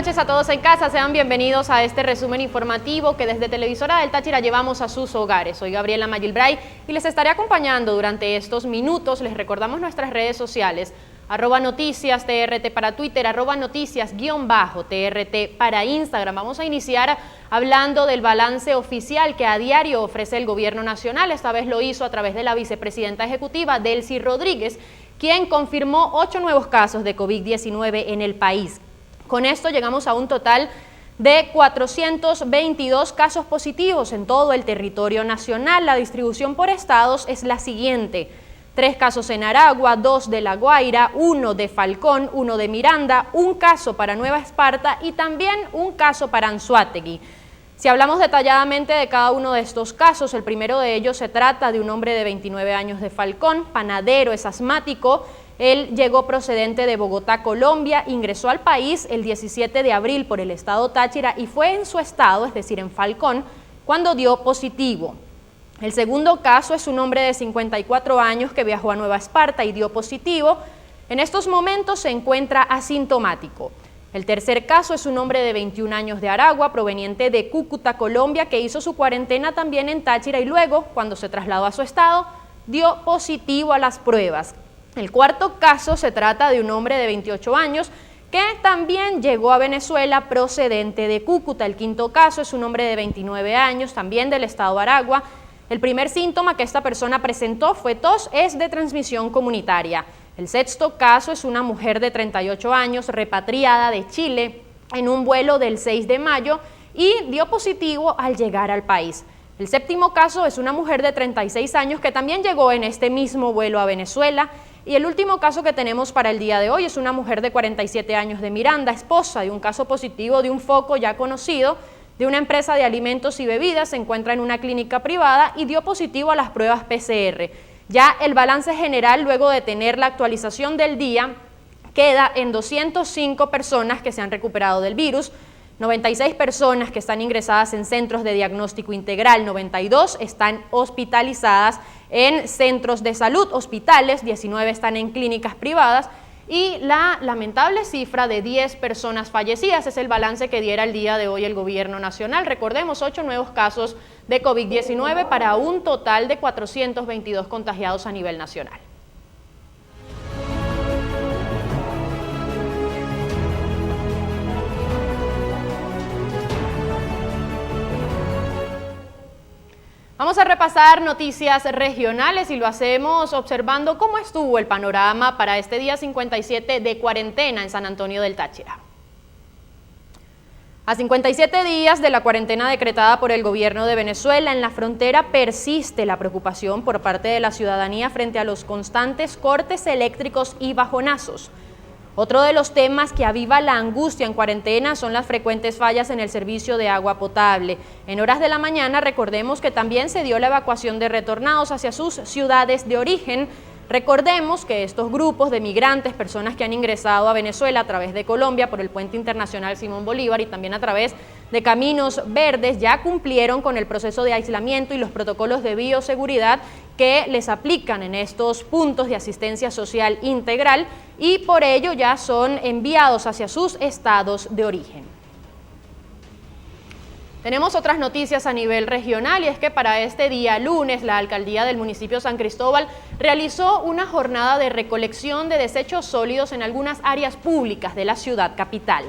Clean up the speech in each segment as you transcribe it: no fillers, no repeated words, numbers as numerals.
noches a todos en casa, sean bienvenidos a este resumen informativo que desde Televisora del Táchira llevamos a sus hogares. Soy Gabriela Mayilbray y les estaré acompañando durante estos minutos. Les recordamos nuestras redes sociales, @noticias TRT para Twitter, @noticias_TRT para Instagram. Vamos a iniciar hablando del balance oficial que a diario ofrece el Gobierno Nacional. Esta vez lo hizo a través de la vicepresidenta ejecutiva, Delcy Rodríguez, quien confirmó 8 nuevos casos de COVID-19 en el país. Con esto llegamos a un total de 422 casos positivos en todo el territorio nacional. La distribución por estados es la siguiente: 3 casos en Aragua, 2 de La Guaira, 1 de Falcón, 1 de Miranda, 1 caso para Nueva Esparta y también 1 caso para Anzoátegui. Si hablamos detalladamente de cada uno de estos casos, el primero de ellos se trata de un hombre de 29 años de Falcón, panadero, es asmático. Él llegó procedente de Bogotá, Colombia, ingresó al país el 17 de abril por el estado Táchira y fue en su estado, es decir, en Falcón, cuando dio positivo. El segundo caso es un hombre de 54 años que viajó a Nueva Esparta y dio positivo. En estos momentos se encuentra asintomático. El tercer caso es un hombre de 21 años de Aragua, proveniente de Cúcuta, Colombia, que hizo su cuarentena también en Táchira y luego, cuando se trasladó a su estado, dio positivo a las pruebas. El cuarto caso se trata de un hombre de 28 años que también llegó a Venezuela procedente de Cúcuta. El quinto caso es un hombre de 29 años, también del estado de Aragua. El primer síntoma que esta persona presentó fue tos, es de transmisión comunitaria. El sexto caso es una mujer de 38 años, repatriada de Chile en un vuelo del 6 de mayo y dio positivo al llegar al país. El séptimo caso es una mujer de 36 años que también llegó en este mismo vuelo a Venezuela. Y el último caso que tenemos para el día de hoy es una mujer de 47 años de Miranda, esposa de un caso positivo de un foco ya conocido de una empresa de alimentos y bebidas. Se encuentra en una clínica privada y dio positivo a las pruebas PCR. Ya el balance general, luego de tener la actualización del día, queda en 205 personas que se han recuperado del virus, 96 personas que están ingresadas en centros de diagnóstico integral, 92 están hospitalizadas en centros de salud, hospitales, 19 están en clínicas privadas y la lamentable cifra de 10 personas fallecidas es el balance que diera el día de hoy el Gobierno Nacional. Recordemos, 8 nuevos casos de COVID-19 para un total de 422 contagiados a nivel nacional. Vamos a repasar noticias regionales y lo hacemos observando cómo estuvo el panorama para este día 57 de cuarentena en San Antonio del Táchira. A 57 días de la cuarentena decretada por el gobierno de Venezuela, en la frontera persiste la preocupación por parte de la ciudadanía frente a los constantes cortes eléctricos y bajonazos. Otro de los temas que aviva la angustia en cuarentena son las frecuentes fallas en el servicio de agua potable. En horas de la mañana, recordemos que también se dio la evacuación de retornados hacia sus ciudades de origen. Recordemos que estos grupos de migrantes, personas que han ingresado a Venezuela a través de Colombia por el puente internacional Simón Bolívar y también a través de Caminos Verdes, ya cumplieron con el proceso de aislamiento y los protocolos de bioseguridad que les aplican en estos puntos de asistencia social integral y por ello ya son enviados hacia sus estados de origen. Tenemos otras noticias a nivel regional y es que para este día lunes la alcaldía del municipio San Cristóbal realizó una jornada de recolección de desechos sólidos en algunas áreas públicas de la ciudad capital.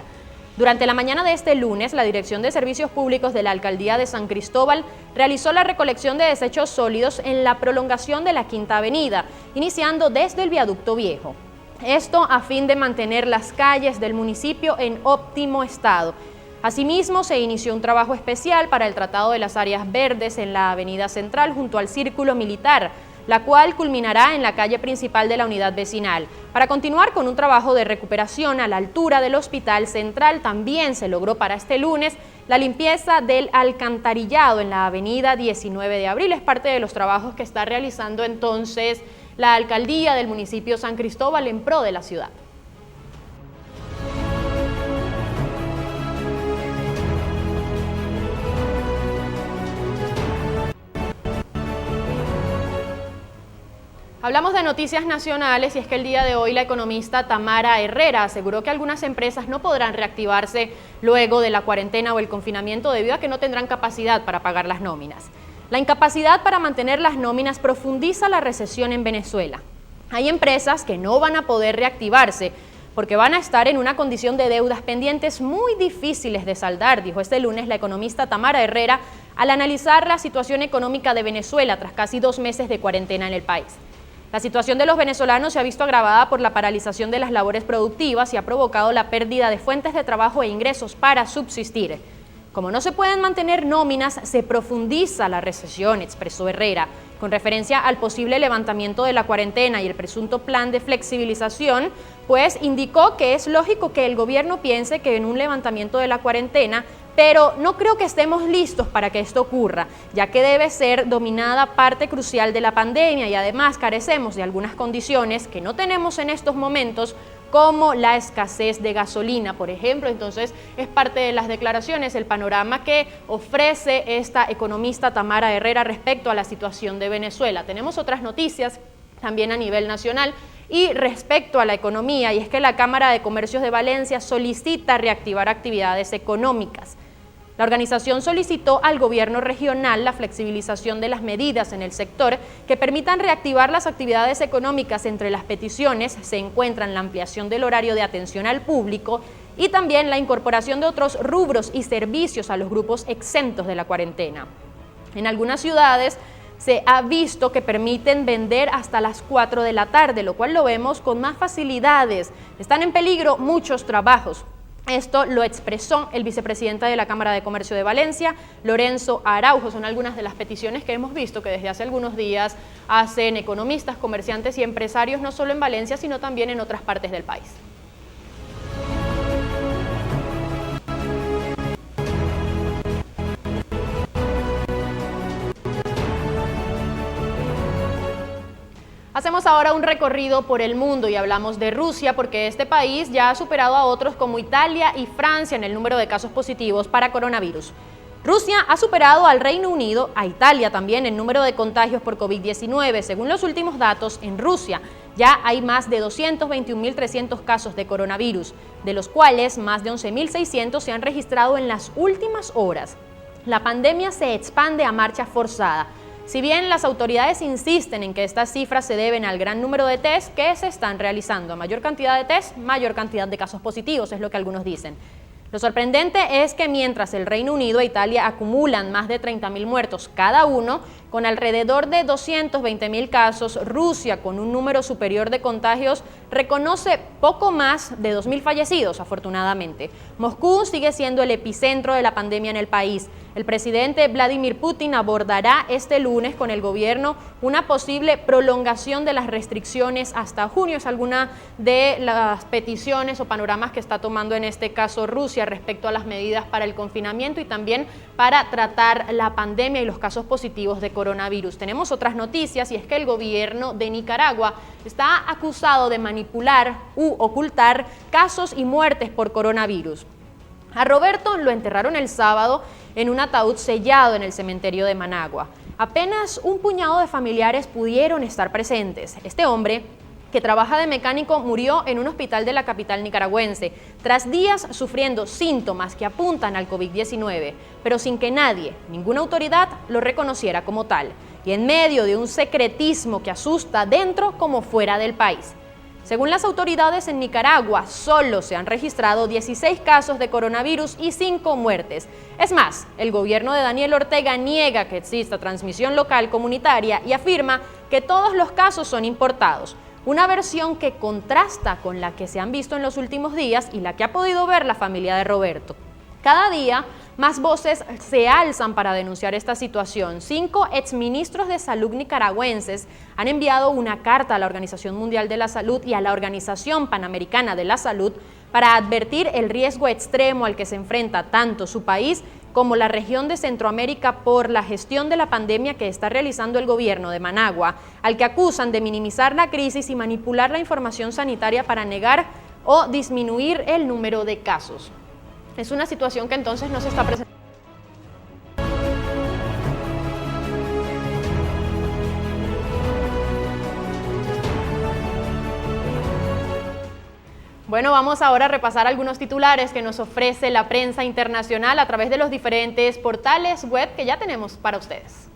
Durante la mañana de este lunes, la Dirección de Servicios Públicos de la Alcaldía de San Cristóbal realizó la recolección de desechos sólidos en la prolongación de la Quinta Avenida, iniciando desde el Viaducto Viejo. Esto a fin de mantener las calles del municipio en óptimo estado. Asimismo, se inició un trabajo especial para el tratado de las áreas verdes en la Avenida Central junto al Círculo Militar, la cual culminará en la calle principal de la unidad vecinal. Para continuar con un trabajo de recuperación a la altura del Hospital Central, también se logró para este lunes la limpieza del alcantarillado en la avenida 19 de abril. Es parte de los trabajos que está realizando entonces la alcaldía del municipio San Cristóbal en pro de la ciudad. Hablamos de noticias nacionales y es que el día de hoy la economista Tamara Herrera aseguró que algunas empresas no podrán reactivarse luego de la cuarentena o el confinamiento debido a que no tendrán capacidad para pagar las nóminas. La incapacidad para mantener las nóminas profundiza la recesión en Venezuela. Hay empresas que no van a poder reactivarse porque van a estar en una condición de deudas pendientes muy difíciles de saldar, dijo este lunes la economista Tamara Herrera al analizar la situación económica de Venezuela tras casi 2 meses de cuarentena en el país. La situación de los venezolanos se ha visto agravada por la paralización de las labores productivas y ha provocado la pérdida de fuentes de trabajo e ingresos para subsistir. Como no se pueden mantener nóminas, se profundiza la recesión, expresó Herrera, con referencia al posible levantamiento de la cuarentena y el presunto plan de flexibilización, pues indicó que es lógico que el gobierno piense que en un levantamiento de la cuarentena, pero no creo que estemos listos para que esto ocurra, ya que debe ser dominada parte crucial de la pandemia y además carecemos de algunas condiciones que no tenemos en estos momentos, como la escasez de gasolina, por ejemplo. Entonces, es parte de las declaraciones, el panorama que ofrece esta economista Tamara Herrera respecto a la situación de Venezuela. Tenemos otras noticias también a nivel nacional y respecto a la economía, y es que la Cámara de Comercios de Valencia solicita reactivar actividades económicas. La organización solicitó al gobierno regional la flexibilización de las medidas en el sector que permitan reactivar las actividades económicas. Entre las peticiones se encuentran la ampliación del horario de atención al público y también la incorporación de otros rubros y servicios a los grupos exentos de la cuarentena. En algunas ciudades se ha visto que permiten vender hasta las 4 de la tarde, lo cual lo vemos con más facilidades. Están en peligro muchos trabajos. Esto lo expresó el vicepresidente de la Cámara de Comercio de Valencia, Lorenzo Araujo. Son algunas de las peticiones que hemos visto que desde hace algunos días hacen economistas, comerciantes y empresarios, no solo en Valencia, sino también en otras partes del país. Hacemos ahora un recorrido por el mundo y hablamos de Rusia porque este país ya ha superado a otros como Italia y Francia en el número de casos positivos para coronavirus. Rusia ha superado al Reino Unido, a Italia también en número de contagios por COVID-19. Según los últimos datos, en Rusia ya hay más de 221.300 casos de coronavirus, de los cuales más de 11.600 se han registrado en las últimas horas. La pandemia se expande a marcha forzada. Si bien las autoridades insisten en que estas cifras se deben al gran número de test que se están realizando, a mayor cantidad de test, mayor cantidad de casos positivos, es lo que algunos dicen. Lo sorprendente es que mientras el Reino Unido e Italia acumulan más de 30.000 muertos cada uno, con alrededor de 220.000 casos, Rusia, con un número superior de contagios, reconoce poco más de 2.000 fallecidos, afortunadamente. Moscú sigue siendo el epicentro de la pandemia en el país. El presidente Vladimir Putin abordará este lunes con el gobierno una posible prolongación de las restricciones hasta junio. Es alguna de las peticiones o panoramas que está tomando en este caso Rusia respecto a las medidas para el confinamiento y también para tratar la pandemia y los casos positivos de coronavirus. Tenemos otras noticias y es que el gobierno de Nicaragua está acusado de manipular u ocultar casos y muertes por coronavirus. A Roberto lo enterraron el sábado en un ataúd sellado en el cementerio de Managua. Apenas un puñado de familiares pudieron estar presentes. Este hombre, que trabaja de mecánico, murió en un hospital de la capital nicaragüense, tras días sufriendo síntomas que apuntan al COVID-19, pero sin que nadie, ninguna autoridad, lo reconociera como tal, y en medio de un secretismo que asusta dentro como fuera del país. Según las autoridades en Nicaragua, solo se han registrado 16 casos de coronavirus y 5 muertes. Es más, el gobierno de Daniel Ortega niega que exista transmisión local comunitaria y afirma que todos los casos son importados. Una versión que contrasta con la que se han visto en los últimos días y la que ha podido ver la familia de Roberto. Cada día, más voces se alzan para denunciar esta situación. 5 exministros de salud nicaragüenses han enviado una carta a la Organización Mundial de la Salud y a la Organización Panamericana de la Salud para advertir el riesgo extremo al que se enfrenta tanto su país como la región de Centroamérica por la gestión de la pandemia que está realizando el gobierno de Managua, al que acusan de minimizar la crisis y manipular la información sanitaria para negar o disminuir el número de casos. Es una situación que entonces no se está presentando. Bueno, vamos ahora a repasar algunos titulares que nos ofrece la prensa internacional a través de los diferentes portales web que ya tenemos para ustedes.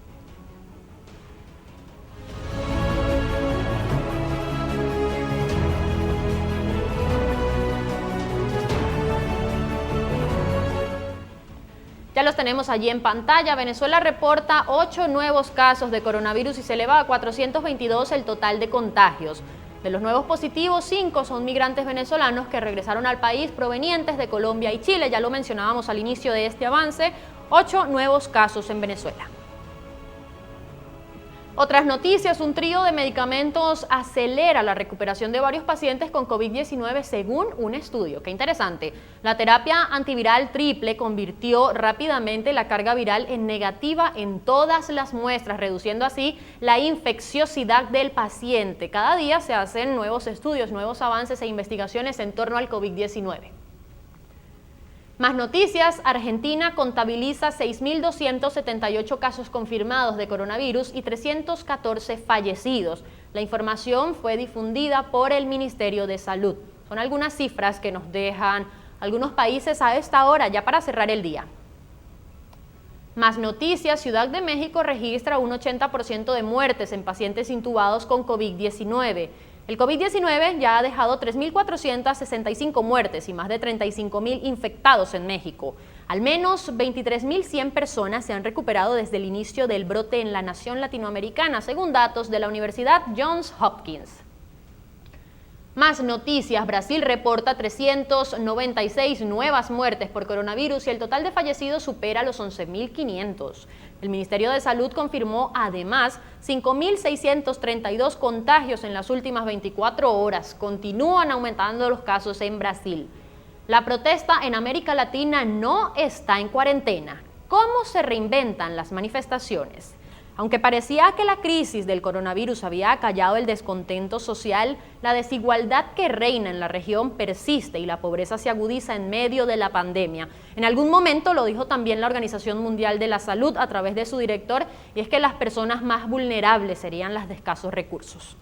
Ya los tenemos allí en pantalla. Venezuela reporta 8 nuevos casos de coronavirus y se eleva a 422 el total de contagios. De los nuevos positivos, 5 son migrantes venezolanos que regresaron al país provenientes de Colombia y Chile. Ya lo mencionábamos al inicio de este avance, 8 nuevos casos en Venezuela. Otras noticias, un trío de medicamentos acelera la recuperación de varios pacientes con COVID-19 según un estudio. Qué interesante. La terapia antiviral triple convirtió rápidamente la carga viral en negativa en todas las muestras, reduciendo así la infecciosidad del paciente. Cada día se hacen nuevos estudios, nuevos avances e investigaciones en torno al COVID-19. Más noticias, Argentina contabiliza 6.278 casos confirmados de coronavirus y 314 fallecidos. La información fue difundida por el Ministerio de Salud. Son algunas cifras que nos dejan algunos países a esta hora, ya para cerrar el día. Más noticias, Ciudad de México registra un 80% de muertes en pacientes intubados con COVID-19. El COVID-19 ya ha dejado 3.465 muertes y más de 35.000 infectados en México. Al menos 23.100 personas se han recuperado desde el inicio del brote en la nación latinoamericana, según datos de la Universidad Johns Hopkins. Más noticias, Brasil reporta 396 nuevas muertes por coronavirus y el total de fallecidos supera los 11.500. El Ministerio de Salud confirmó además 5.632 contagios en las últimas 24 horas. Continúan aumentando los casos en Brasil. La protesta en América Latina no está en cuarentena. ¿Cómo se reinventan las manifestaciones? Aunque parecía que la crisis del coronavirus había acallado el descontento social, la desigualdad que reina en la región persiste y la pobreza se agudiza en medio de la pandemia. En algún momento lo dijo también la Organización Mundial de la Salud a través de su director, y es que las personas más vulnerables serían las de escasos recursos.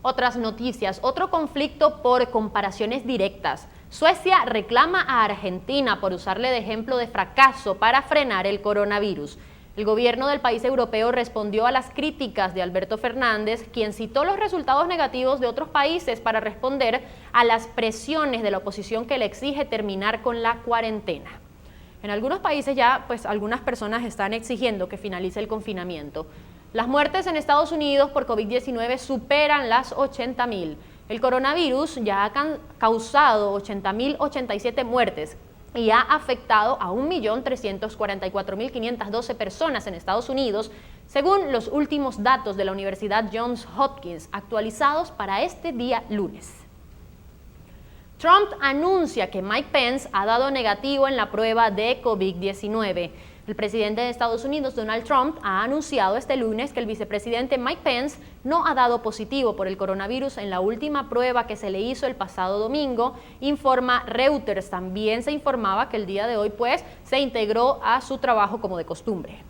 Otras noticias, otro conflicto por comparaciones directas. Suecia reclama a Argentina por usarle de ejemplo de fracaso para frenar el coronavirus. El gobierno del país europeo respondió a las críticas de Alberto Fernández, quien citó los resultados negativos de otros países para responder a las presiones de la oposición que le exige terminar con la cuarentena. En algunos países ya, algunas personas están exigiendo que finalice el confinamiento. Las muertes en Estados Unidos por COVID-19 superan las 80.000. El coronavirus ya ha causado 80.087 muertes y ha afectado a 1.344.512 personas en Estados Unidos, según los últimos datos de la Universidad Johns Hopkins, actualizados para este día lunes. Trump anuncia que Mike Pence ha dado negativo en la prueba de COVID-19. El presidente de Estados Unidos, Donald Trump, ha anunciado este lunes que el vicepresidente Mike Pence no ha dado positivo por el coronavirus en la última prueba que se le hizo el pasado domingo, informa Reuters. También se informaba que el día de hoy, se integró a su trabajo como de costumbre.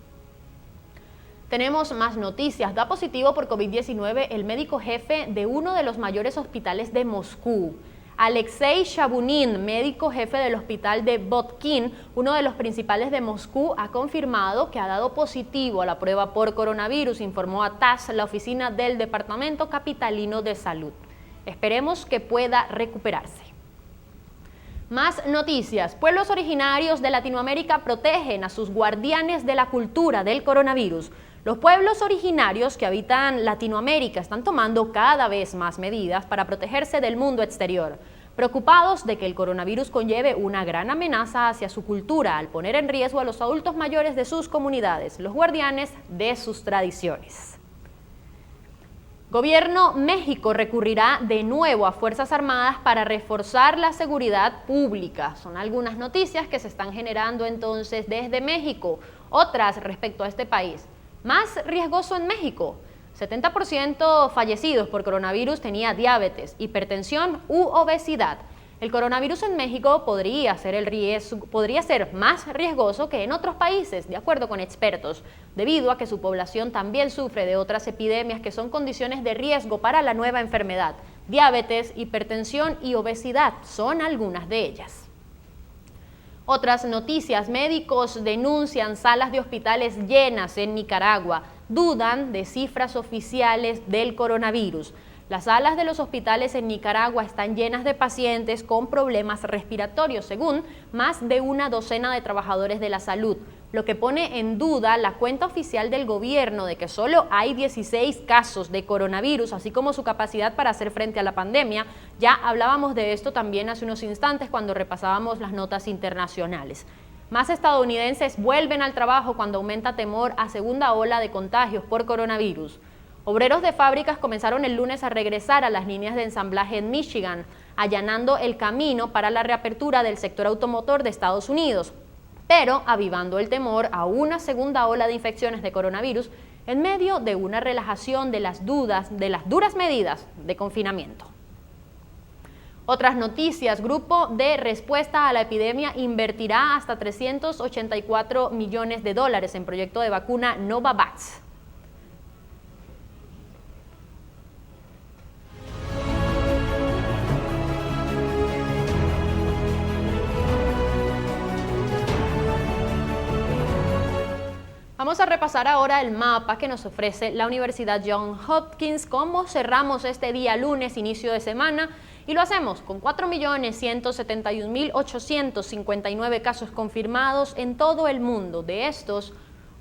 Tenemos más noticias. Da positivo por COVID-19 el médico jefe de uno de los mayores hospitales de Moscú. Alexei Shabunin, médico jefe del hospital de Botkin, uno de los principales de Moscú, ha confirmado que ha dado positivo a la prueba por coronavirus, informó a TASS, la oficina del Departamento Capitalino de Salud. Esperemos que pueda recuperarse. Más noticias. Pueblos originarios de Latinoamérica protegen a sus guardianes de la cultura del coronavirus. Los pueblos originarios que habitan Latinoamérica están tomando cada vez más medidas para protegerse del mundo exterior, preocupados de que el coronavirus conlleve una gran amenaza hacia su cultura al poner en riesgo a los adultos mayores de sus comunidades, los guardianes de sus tradiciones. Gobierno México recurrirá de nuevo a Fuerzas Armadas para reforzar la seguridad pública. Son algunas noticias que se están generando entonces desde México. Otras respecto a este país. Más riesgoso en México. 70% fallecidos por coronavirus tenía diabetes, hipertensión u obesidad. El coronavirus en México podría ser más riesgoso que en otros países, de acuerdo con expertos, debido a que su población también sufre de otras epidemias que son condiciones de riesgo para la nueva enfermedad. Diabetes, hipertensión y obesidad son algunas de ellas. Otras noticias: médicos denuncian salas de hospitales llenas en Nicaragua, dudan de cifras oficiales del coronavirus. Las salas de los hospitales en Nicaragua están llenas de pacientes con problemas respiratorios, según más de una docena de trabajadores de la salud, lo que pone en duda la cuenta oficial del gobierno de que solo hay 16 casos de coronavirus, así como su capacidad para hacer frente a la pandemia. Ya hablábamos de esto también hace unos instantes cuando repasábamos las notas internacionales. Más estadounidenses vuelven al trabajo cuando aumenta temor a segunda ola de contagios por coronavirus. Obreros de fábricas comenzaron el lunes a regresar a las líneas de ensamblaje en Michigan, allanando el camino para la reapertura del sector automotor de Estados Unidos, pero avivando el temor a una segunda ola de infecciones de coronavirus en medio de una relajación de las duras medidas de confinamiento. Otras noticias: Grupo de Respuesta a la Epidemia invertirá hasta $384 millones en proyecto de vacuna Novavax. Vamos a repasar ahora el mapa que nos ofrece la Universidad Johns Hopkins. ¿Cómo cerramos este día lunes, inicio de semana? Y lo hacemos con 4.171.859 casos confirmados en todo el mundo. De estos,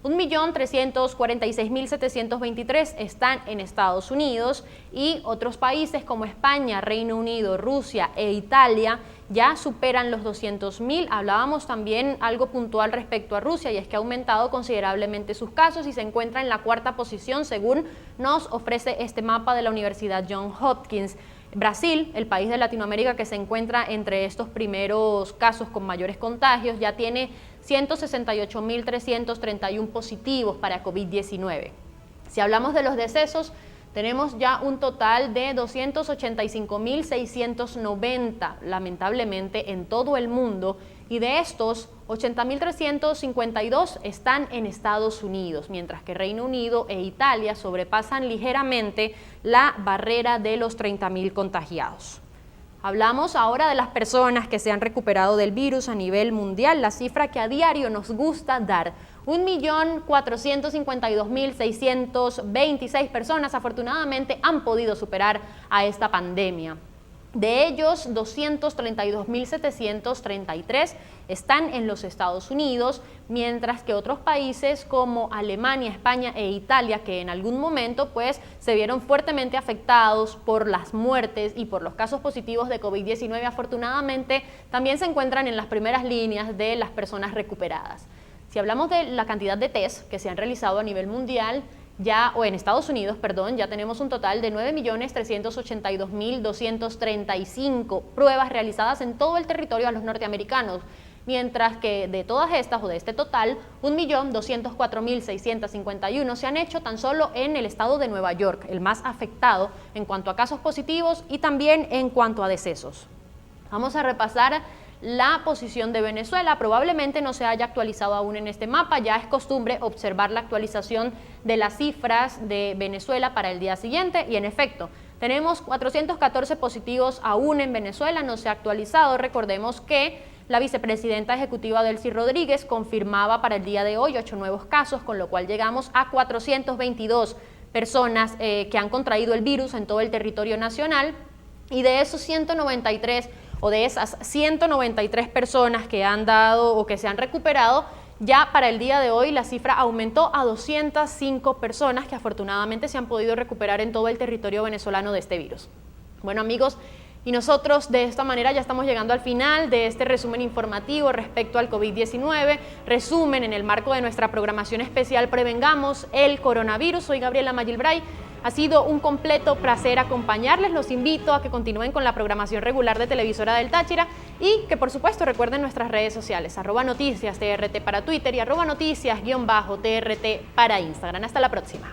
1.346.723 están en Estados Unidos, y otros países como España, Reino Unido, Rusia e Italia ya superan los 200.000. Hablábamos también algo puntual respecto a Rusia, y es que ha aumentado considerablemente sus casos y se encuentra en la cuarta posición según nos ofrece este mapa de la Universidad Johns Hopkins. Brasil, el país de Latinoamérica que se encuentra entre estos primeros casos con mayores contagios, ya tiene 168.331 positivos para COVID-19. Si hablamos de los decesos, tenemos ya un total de 285.690, lamentablemente, en todo el mundo, y de estos, 80.352 están en Estados Unidos, mientras que Reino Unido e Italia sobrepasan ligeramente la barrera de los 30.000 contagiados. Hablamos ahora de las personas que se han recuperado del virus a nivel mundial, la cifra que a diario nos gusta dar. 1.452.626 personas afortunadamente han podido superar a esta pandemia. De ellos, 232.733 están en los Estados Unidos, mientras que otros países como Alemania, España e Italia, que en algún momento se vieron fuertemente afectados por las muertes y por los casos positivos de COVID-19, afortunadamente también se encuentran en las primeras líneas de las personas recuperadas. Si hablamos de la cantidad de test que se han realizado a nivel mundial, ya tenemos un total de 9.382.235 pruebas realizadas en todo el territorio a los norteamericanos, mientras que de todas estas, o de este total, 1.204.651 se han hecho tan solo en el estado de Nueva York, el más afectado en cuanto a casos positivos y también en cuanto a decesos. Vamos a repasar la posición de Venezuela. Probablemente no se haya actualizado aún en este mapa, ya es costumbre observar la actualización de las cifras de Venezuela para el día siguiente, y en efecto, tenemos 414 positivos aún en Venezuela, no se ha actualizado. Recordemos que la vicepresidenta ejecutiva Delcy Rodríguez confirmaba para el día de hoy 8 nuevos casos, con lo cual llegamos a 422 personas que han contraído el virus en todo el territorio nacional, y de esos 193 o de esas 193 personas que han dado o que se han recuperado, ya para el día de hoy la cifra aumentó a 205 personas que afortunadamente se han podido recuperar en todo el territorio venezolano de este virus. Bueno, amigos, y nosotros de esta manera ya estamos llegando al final de este resumen informativo respecto al COVID-19, resumen en el marco de nuestra programación especial Prevengamos el Coronavirus. Soy Gabriela Magilbray. Ha sido un completo placer acompañarles. Los invito a que continúen con la programación regular de Televisora del Táchira y que por supuesto recuerden nuestras redes sociales, @noticias TRT para Twitter y @noticias_TRT para Instagram. Hasta la próxima.